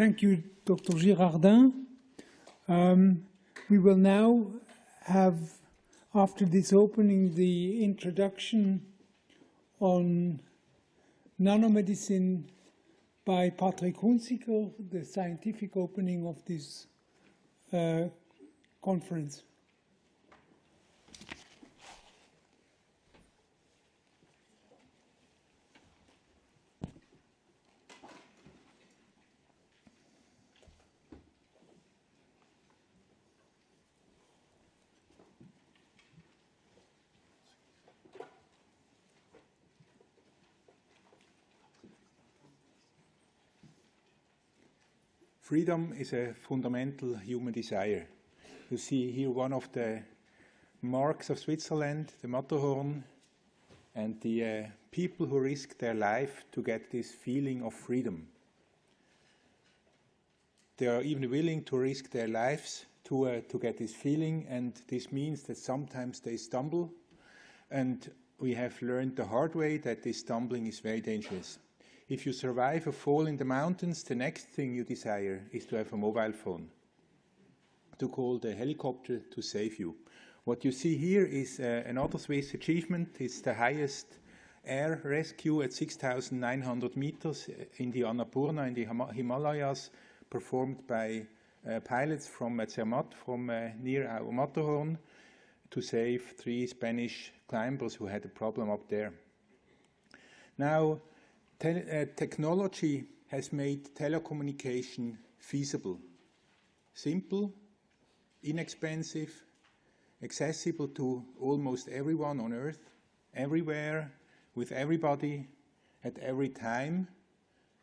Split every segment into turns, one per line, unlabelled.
Thank you, Dr. Girardin. We will now have, after this opening, the introduction on nanomedicine by Patrick Hunziker, the scientific opening of this conference.
Freedom is a fundamental human desire. You see here one of the marks of Switzerland, the Matterhorn, and the people who risk their life to get this feeling of freedom. They are even willing to risk their lives to get this feeling, and this means that sometimes they stumble, and we have learned the hard way that this stumbling is very dangerous. If you survive a fall in the mountains, the next thing you desire is to have a mobile phone, to call the helicopter to save you. What you see here is another Swiss achievement. It's the highest air rescue at 6,900 meters in the Annapurna, in the Himalayas, performed by pilots from Zermatt, from near our Matterhorn, to save 3 Spanish climbers who had a problem up there. Now, technology has made telecommunication feasible, simple, inexpensive, accessible to almost everyone on Earth, everywhere, with everybody, at every time,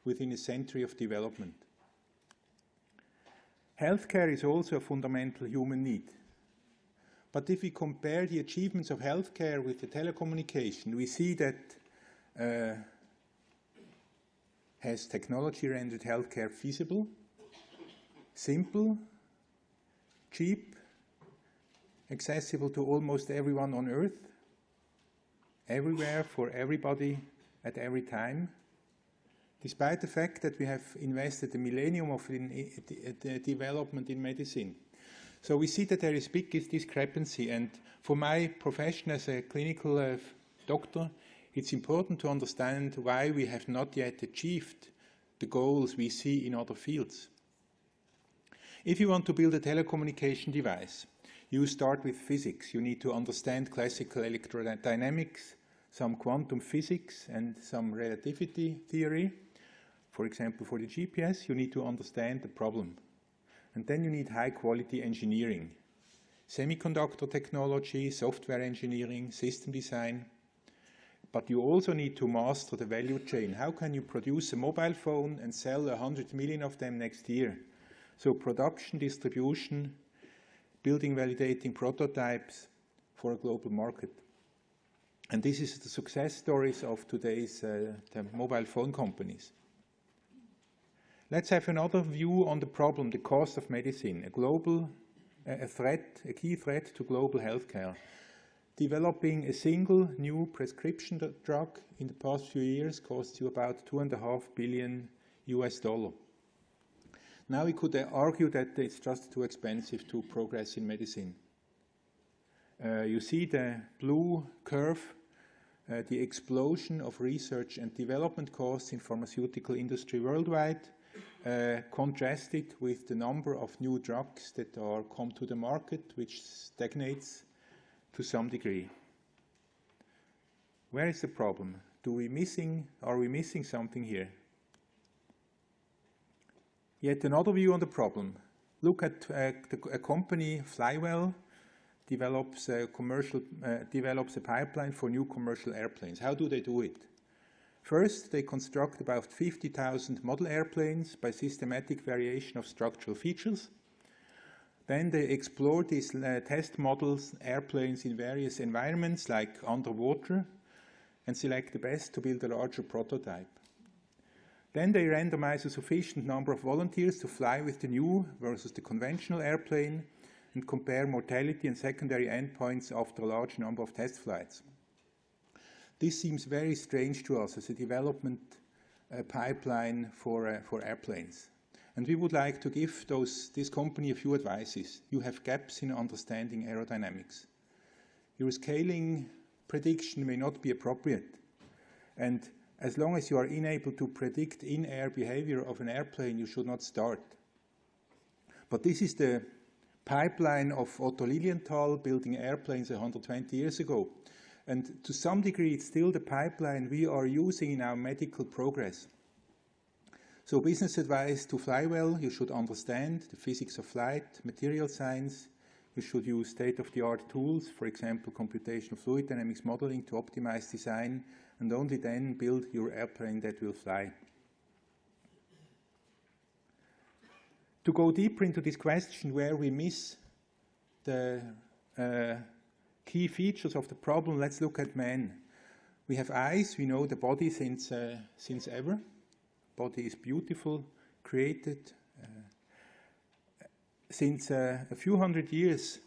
within a century of development. Healthcare is also a fundamental human need. But if we compare the achievements of healthcare with the telecommunication, we see that has technology rendered healthcare feasible, simple, cheap, accessible to almost everyone on Earth, everywhere, for everybody, at every time, despite the fact that we have invested a millennium of development in medicine. So we see that there is big discrepancy, and for my profession as a clinical doctor, it's important to understand why we have not yet achieved the goals we see in other fields. If you want to build a telecommunication device, you start with physics. You need to understand classical electrodynamics, some quantum physics, and some relativity theory. For example, for the GPS, you need to understand the problem. And then you need high-quality engineering, semiconductor technology, software engineering, system design. But you also need to master the value chain. How can you produce a mobile phone and sell 100 million of them next year? So production, distribution, building, validating prototypes for a global market. And this is the success stories of today's the mobile phone companies. Let's have another view on the problem, the cost of medicine, a key threat to global healthcare. Developing a single new prescription drug in the past few years costs you about $2.5 billion US. Now we could argue that it's just too expensive to progress in medicine. You see the blue curve, the explosion of research and development costs in pharmaceutical industry worldwide, contrasted with the number of new drugs that are come to the market, which stagnates to some degree. Where is the problem? Are we missing something here? Yet another view on the problem. Look at a company, FlyWell, develops a pipeline for new commercial airplanes. How do they do it? First, they construct about 50,000 model airplanes by systematic variation of structural features. Then they explore these test models, airplanes in various environments like underwater, and select the best to build a larger prototype. Then they randomize a sufficient number of volunteers to fly with the new versus the conventional airplane and compare mortality and secondary endpoints after a large number of test flights. This seems very strange to us as a development pipeline for airplanes. And we would like to give this company a few advices. You have gaps in understanding aerodynamics. Your scaling prediction may not be appropriate. And as long as you are unable to predict in-air behavior of an airplane, you should not start. But this is the pipeline of Otto Lilienthal building airplanes 120 years ago. And to some degree, it's still the pipeline we are using in our medical progress. So business advice to FlyWell: you should understand the physics of flight, material science. You should use state-of-the-art tools, for example, computational fluid dynamics modeling to optimize design, and only then build your airplane that will fly. To go deeper into this question, where we miss the key features of the problem, let's look at man. We have eyes, we know the body since ever. Body is beautiful, created. Since a few hundred years,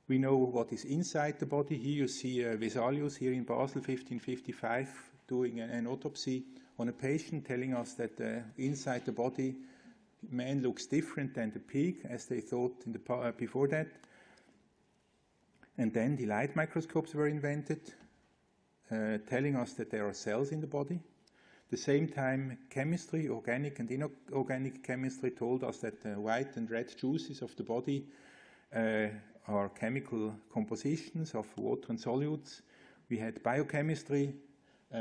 we know what is inside the body. Here you see Vesalius here in Basel, 1555, doing an autopsy on a patient, telling us that inside the body, man looks different than the pig, as they thought in the before that. And then the light microscopes were invented, telling us that there are cells in the body. At the same time, chemistry, organic and inorganic chemistry, told us that the white and red juices of the body are chemical compositions of water and solutes. We had biochemistry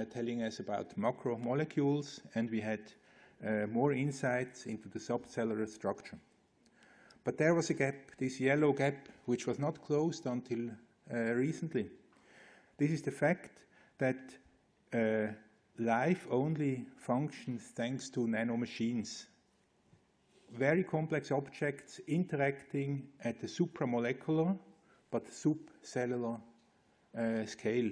telling us about macromolecules, and we had more insights into the subcellular structure. But there was a gap, this yellow gap, which was not closed until recently. This is the fact that life only functions thanks to nanomachines. Very complex objects interacting at the supramolecular but subcellular scale.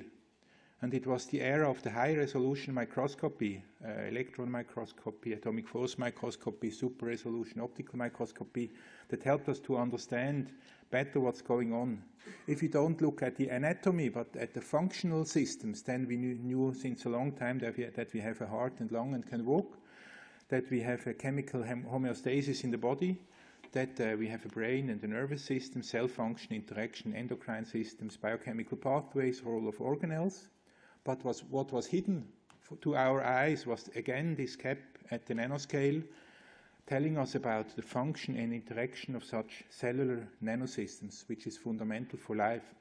And it was the era of the high-resolution microscopy, electron microscopy, atomic force microscopy, super-resolution optical microscopy, that helped us to understand better what's going on. If we don't look at the anatomy, but at the functional systems, then we knew since a long time that we have a heart and lung and can walk, that we have a chemical homeostasis in the body, that we have a brain and a nervous system, cell function, interaction, endocrine systems, biochemical pathways, role of organelles. But what was hidden to our eyes was, again, this gap at the nanoscale, telling us about the function and interaction of such cellular nanosystems, which is fundamental for life.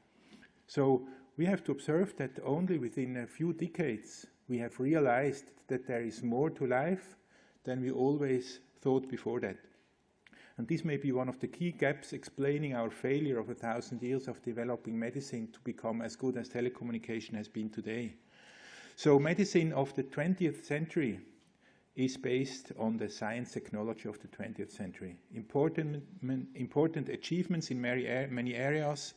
So we have to observe that only within a few decades we have realized that there is more to life than we always thought before that. And this may be one of the key gaps explaining our failure of 1,000 years of developing medicine to become as good as telecommunication has been today. So medicine of the 20th century is based on the science technology of the 20th century. Important achievements in many areas,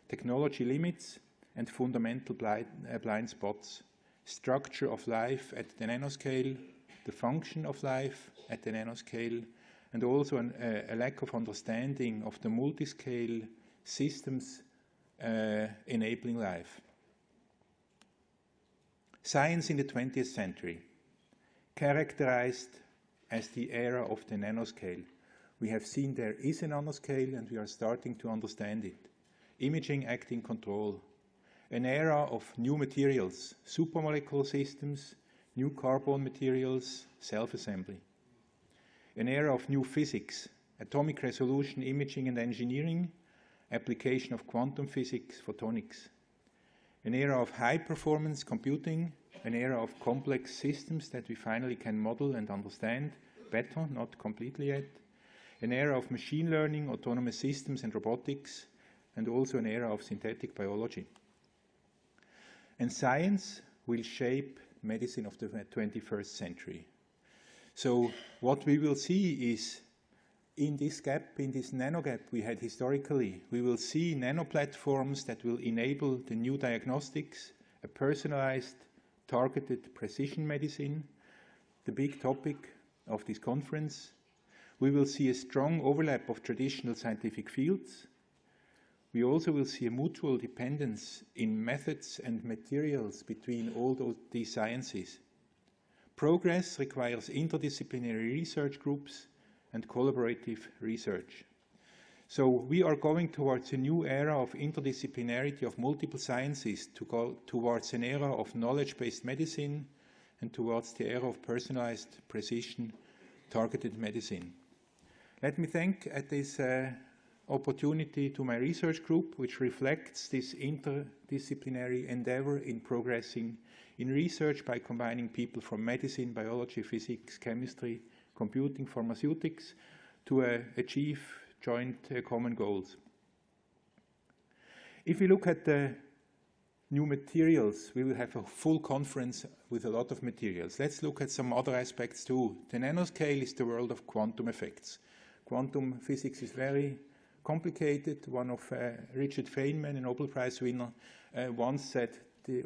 technology limits, and fundamental blind spots. Structure of life at the nanoscale, the function of life at the nanoscale, and also a lack of understanding of the multiscale systems enabling life. Science in the 20th century, characterized as the era of the nanoscale. We have seen there is a nanoscale and we are starting to understand it. Imaging acting control. An era of new materials, supermolecular systems, new carbon materials, self-assembly. An era of new physics, atomic resolution imaging and engineering, application of quantum physics, photonics. An era of high-performance computing, an era of complex systems that we finally can model and understand better, not completely yet. An era of machine learning, autonomous systems and robotics, and also an era of synthetic biology. And science will shape medicine of the 21st century. So what we will see is, in this gap, in this nano gap we had historically, we will see nanoplatforms that will enable the new diagnostics, a personalized, targeted precision medicine, the big topic of this conference. We will see a strong overlap of traditional scientific fields. We also will see a mutual dependence in methods and materials between all these sciences. Progress requires interdisciplinary research groups and collaborative research. So we are going towards a new era of interdisciplinarity of multiple sciences, to go towards an era of knowledge-based medicine and towards the era of personalized precision targeted medicine. Let me thank at this opportunity to my research group, which reflects this interdisciplinary endeavor in progressing in research by combining people from medicine, biology, physics, chemistry, computing, pharmaceutics to achieve joint common goals. If we look at the new materials, we will have a full conference with a lot of materials. Let's look at some other aspects too. The nanoscale is the world of quantum effects. Quantum physics is very complicated. One of Richard Feynman, a Nobel Prize winner, once said,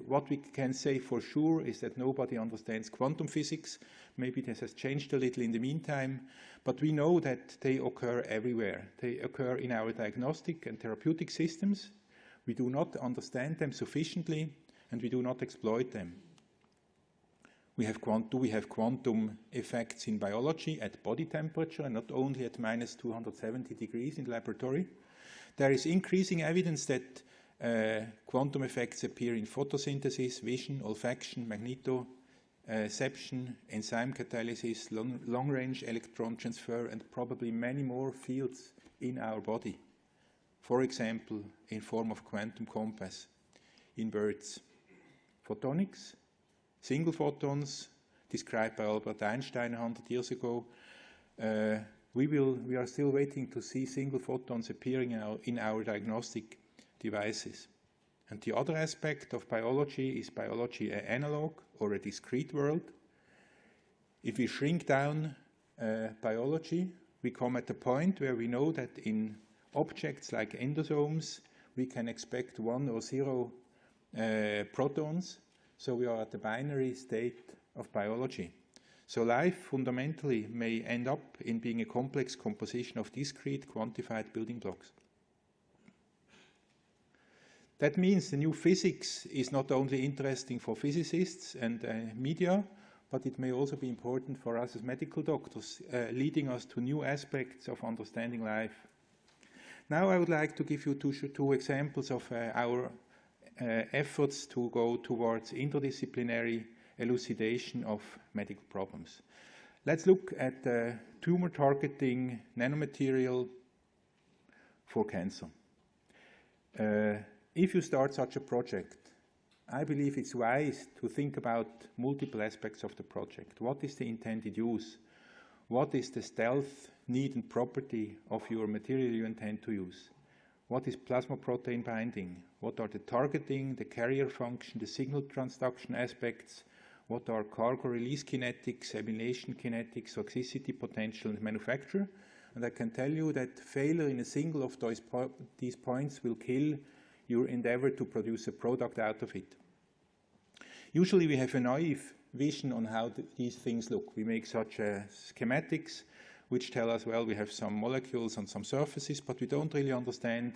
what we can say for sure is that nobody understands quantum physics. Maybe this has changed a little in the meantime, but we know that they occur everywhere. They occur in our diagnostic and therapeutic systems. We do not understand them sufficiently, and we do not exploit them. We have quantum effects in biology at body temperature, and not only at minus 270 degrees in the laboratory. There is increasing evidence that quantum effects appear in photosynthesis, vision, olfaction, magnetoception, enzyme catalysis, long-range electron transfer, and probably many more fields in our body. For example, in form of quantum compass in birds. Photonics, single photons, described by Albert Einstein 100 years ago. We are still waiting to see single photons appearing in our diagnostic devices. And the other aspect of biology is biology an analog or a discrete world. If we shrink down biology, we come at a point where we know that in objects like endosomes, we can expect 1 or 0 protons. So we are at the binary state of biology. So life fundamentally may end up in being a complex composition of discrete quantified building blocks. That means the new physics is not only interesting for physicists and media, but it may also be important for us as medical doctors, leading us to new aspects of understanding life. Now I would like to give you two examples of our efforts to go towards interdisciplinary elucidation of medical problems. Let's look at tumor targeting nanomaterial for cancer. If you start such a project, I believe it's wise to think about multiple aspects of the project. What is the intended use? What is the stealth need and property of your material you intend to use? What is plasma protein binding? What are the targeting, the carrier function, the signal transduction aspects? What are cargo release kinetics, elimination kinetics, toxicity potential, and manufacture? And I can tell you that failure in a single of these points will kill your endeavor to produce a product out of it. Usually we have a naive vision on how these things look. We make such schematics which tell us, well, we have some molecules on some surfaces, but we don't really understand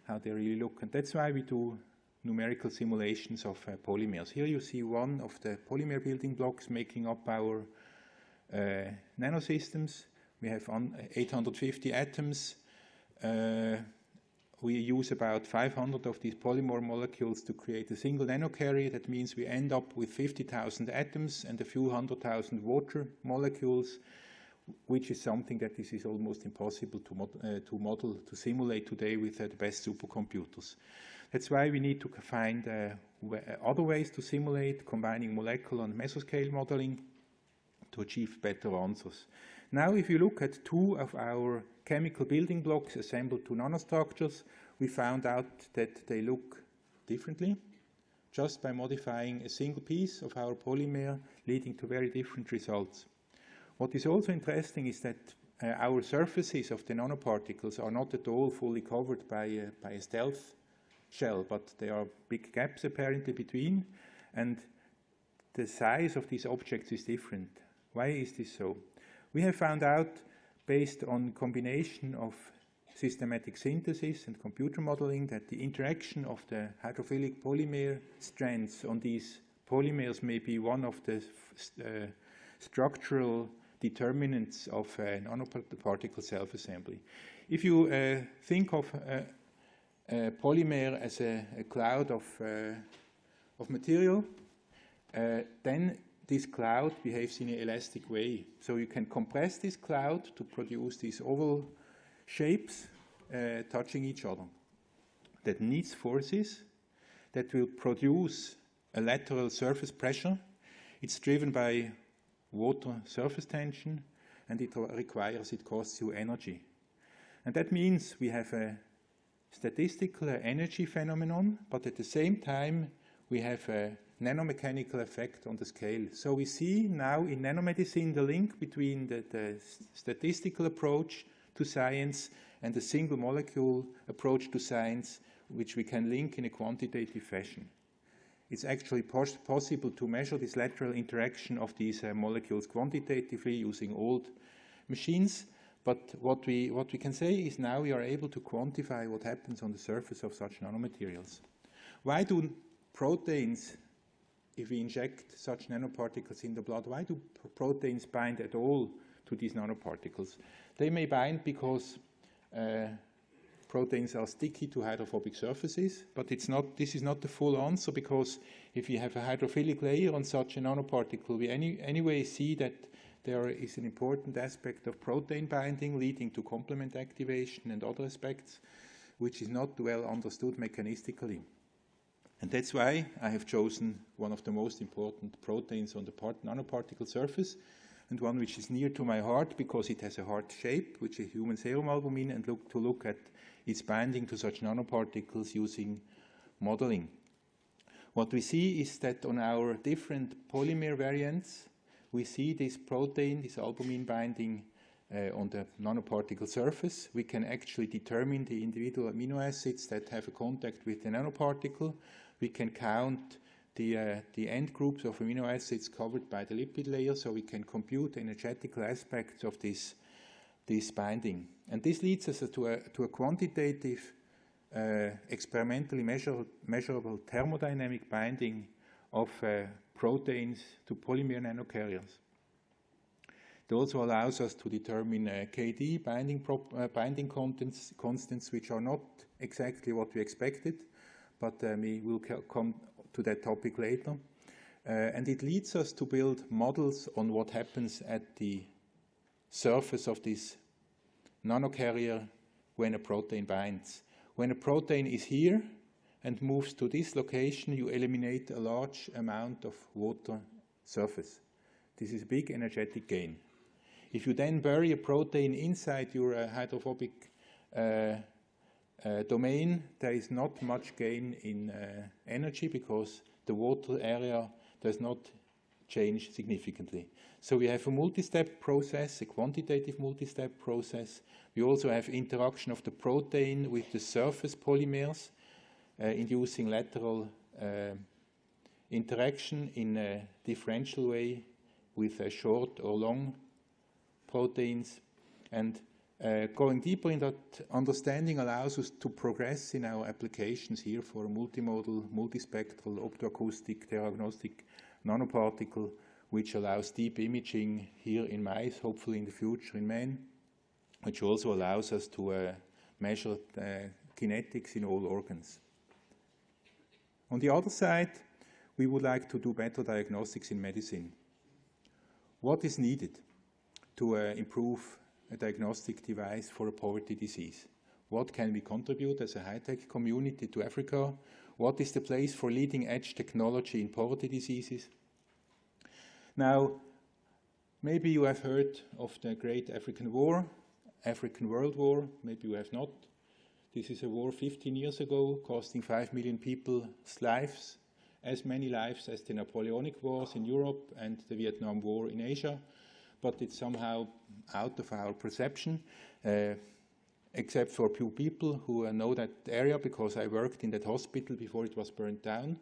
how they really look. And that's why we do numerical simulations of polymers. Here you see one of the polymer building blocks making up our nanosystems. We have 850 atoms. We use about 500 of these polymer molecules to create a single nanocarrier. That means we end up with 50,000 atoms and a few 100,000 water molecules, which is something that is almost impossible to model, to simulate today with the best supercomputers. That's why we need to find other ways to simulate, combining molecular and mesoscale modeling to achieve better answers. Now, if you look at two of our chemical building blocks assembled to nanostructures, we found out that they look differently just by modifying a single piece of our polymer, leading to very different results. What is also interesting is that our surfaces of the nanoparticles are not at all fully covered by a stealth shell, but there are big gaps apparently between, and the size of these objects is different. Why is this so? We have found out, based on combination of systematic synthesis and computer modeling, that the interaction of the hydrophilic polymer strands on these polymers may be one of the structural determinants of nanoparticle self-assembly. If you think of a polymer as a cloud of material, then this cloud behaves in an elastic way. So you can compress this cloud to produce these oval shapes touching each other. That needs forces that will produce a lateral surface pressure. It's driven by water surface tension, and it costs you energy. And that means we have a statistical energy phenomenon, but at the same time we have a nanomechanical effect on the scale. So we see now in nanomedicine the link between the statistical approach to science and the single molecule approach to science, which we can link in a quantitative fashion. It's actually possible to measure this lateral interaction of these molecules quantitatively using old machines. But what we can say is now we are able to quantify what happens on the surface of such nanomaterials. Why do proteins, if we inject such nanoparticles in the blood, why do proteins bind at all to these nanoparticles? They may bind because proteins are sticky to hydrophobic surfaces, but this is not the full answer, because if you have a hydrophilic layer on such a nanoparticle, we anyway see that there is an important aspect of protein binding leading to complement activation and other aspects, which is not well understood mechanistically. And that's why I have chosen one of the most important proteins on the nanoparticle surface, and one which is near to my heart because it has a heart shape, which is human serum albumin, and look at its binding to such nanoparticles using modeling. What we see is that on our different polymer variants, we see this protein, this albumin binding on the nanoparticle surface. We can actually determine the individual amino acids that have a contact with the nanoparticle. We can count the end groups of amino acids covered by the lipid layer, so we can compute the energetical aspects of this binding. And this leads us to a quantitative, experimentally measurable thermodynamic binding of proteins to polymer nanocarriers. It also allows us to determine KD binding constants, which are not exactly what we expected, but we will come to that topic later. And it leads us to build models on what happens at the surface of this nanocarrier when a protein binds. When a protein is here and moves to this location, you eliminate a large amount of water surface. This is a big energetic gain. If you then bury a protein inside your hydrophobic domain, there is not much gain in energy because the water area does not change significantly. So we have a multi-step process, a quantitative multi-step process. We also have interaction of the protein with the surface polymers, inducing lateral interaction in a differential way with short or long proteins. And going deeper in that understanding allows us to progress in our applications here for a multimodal, multispectral, optoacoustic, diagnostic nanoparticle, which allows deep imaging here in mice, hopefully in the future in men, which also allows us to measure kinetics in all organs. On the other side, we would like to do better diagnostics in medicine. What is needed to improve a diagnostic device for a poverty disease? What can we contribute as a high-tech community to Africa? What is the place for leading-edge technology in poverty diseases? Now, maybe you have heard of the Great African War, African World War. Maybe you have not. This is a war 15 years ago, costing 5 million people's lives, as many lives as the Napoleonic Wars in Europe and the Vietnam War in Asia. But it's somehow out of our perception, except for a few people who know that area, because I worked in that hospital before it was burned down.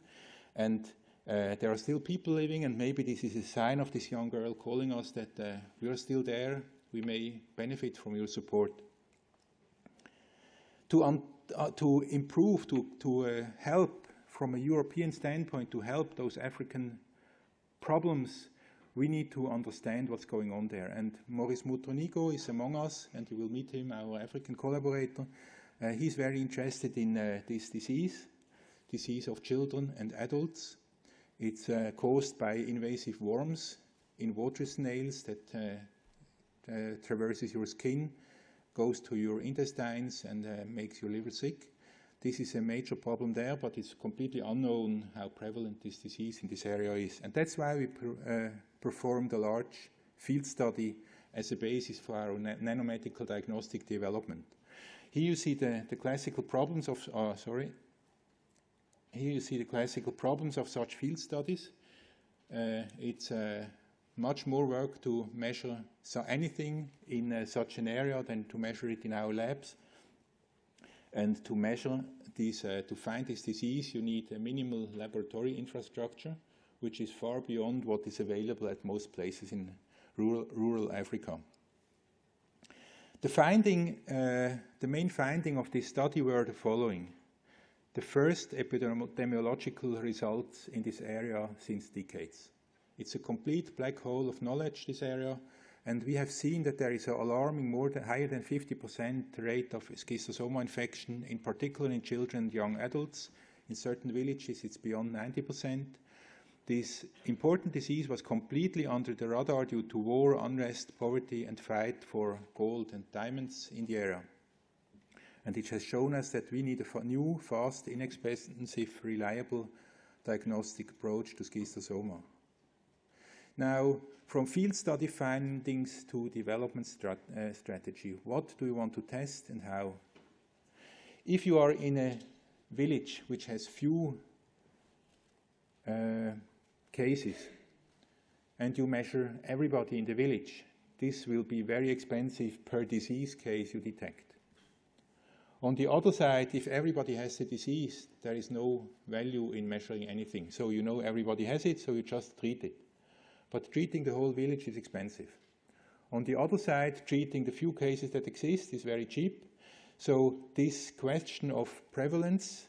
And there are still people living, and maybe this is a sign of this young girl calling us that we are still there. We may benefit from your support. To improve, to help from a European standpoint, to help those African problems, we need to understand what's going on there. And Maurice Mutronigo is among us, and you will meet him, our African collaborator. He's very interested in this disease of children and adults. It's caused by invasive worms in water snails that traverses your skin, goes to your intestines, and makes your liver sick. This is a major problem there, but it's completely unknown how prevalent this disease in this area is. And that's why we performed a large field study as a basis for our nanomedical diagnostic development. Here you see the classical problems of, Here you see the classical problems of such field studies. It's much more work to measure anything in such an area than to measure it in our labs. And to measure this, to find this disease, you need a minimal laboratory infrastructure, which is far beyond what is available at most places in rural Africa. The main finding of this study were the following. The first epidemiological results in this area since decades. It's a complete black hole of knowledge, this area, and we have seen that there is an alarming higher than 50% rate of schistosoma infection, in particular in children and young adults. In certain villages, it's beyond 90%. This important disease was completely under the radar due to war, unrest, poverty, and fight for gold and diamonds in the area. And it has shown us that we need a new, fast, inexpensive, reliable diagnostic approach to schistosoma. Now, from field study findings to development strategy, what do we want to test and how? If you are in a village which has few cases and you measure everybody in the village, this will be very expensive per disease case you detect. On the other side, if everybody has the disease, there is no value in measuring anything. So you know everybody has it, so you just treat it. But treating the whole village is expensive. On the other side, treating the few cases that exist is very cheap. So this question of prevalence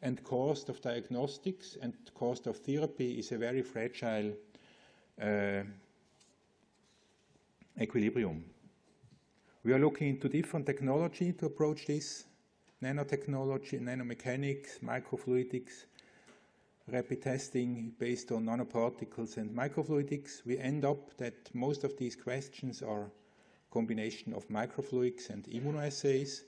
and cost of diagnostics and cost of therapy is a very fragile equilibrium. We are looking into different technology to approach this: nanotechnology, nanomechanics, microfluidics, rapid testing based on nanoparticles and microfluidics. We end up that most of these questions are combination of microfluidics and immunoassays.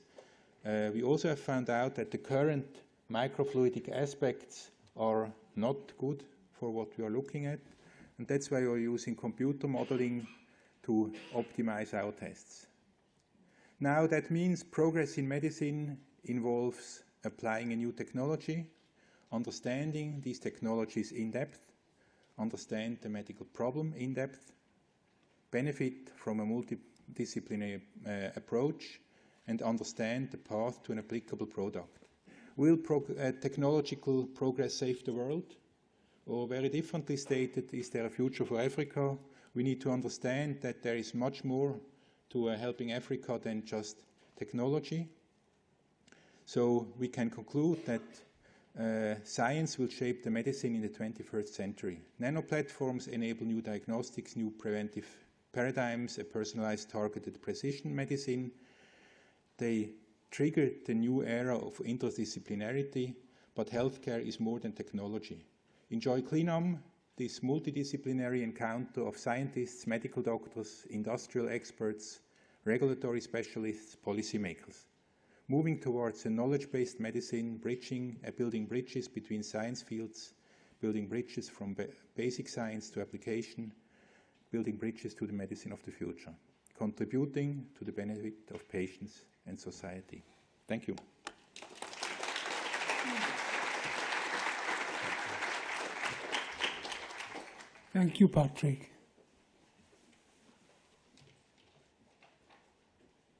We also have found out that the current microfluidic aspects are not good for what we are looking at, and that's why we are using computer modeling to optimize our tests. Now that means progress in medicine involves applying a new technology, understanding these technologies in depth, understand the medical problem in depth, benefit from a multidisciplinary approach, and understand the path to an applicable product. Will technological progress save the world? Or very differently stated, is there a future for Africa? We need to understand that there is much more to helping Africa than just technology. So we can conclude that science will shape the medicine in the 21st century. Nanoplatforms enable new diagnostics, new preventive paradigms, a personalized, targeted precision medicine. They trigger the new era of interdisciplinarity, but healthcare is more than technology. Enjoy CLINAM, this multidisciplinary encounter of scientists, medical doctors, industrial experts, regulatory specialists, policymakers. Moving towards a knowledge-based medicine, building bridges between science fields, building bridges from basic science to application, building bridges to the medicine of the future, contributing to the benefit of patients and society. Thank you.
Thank you, Patrick.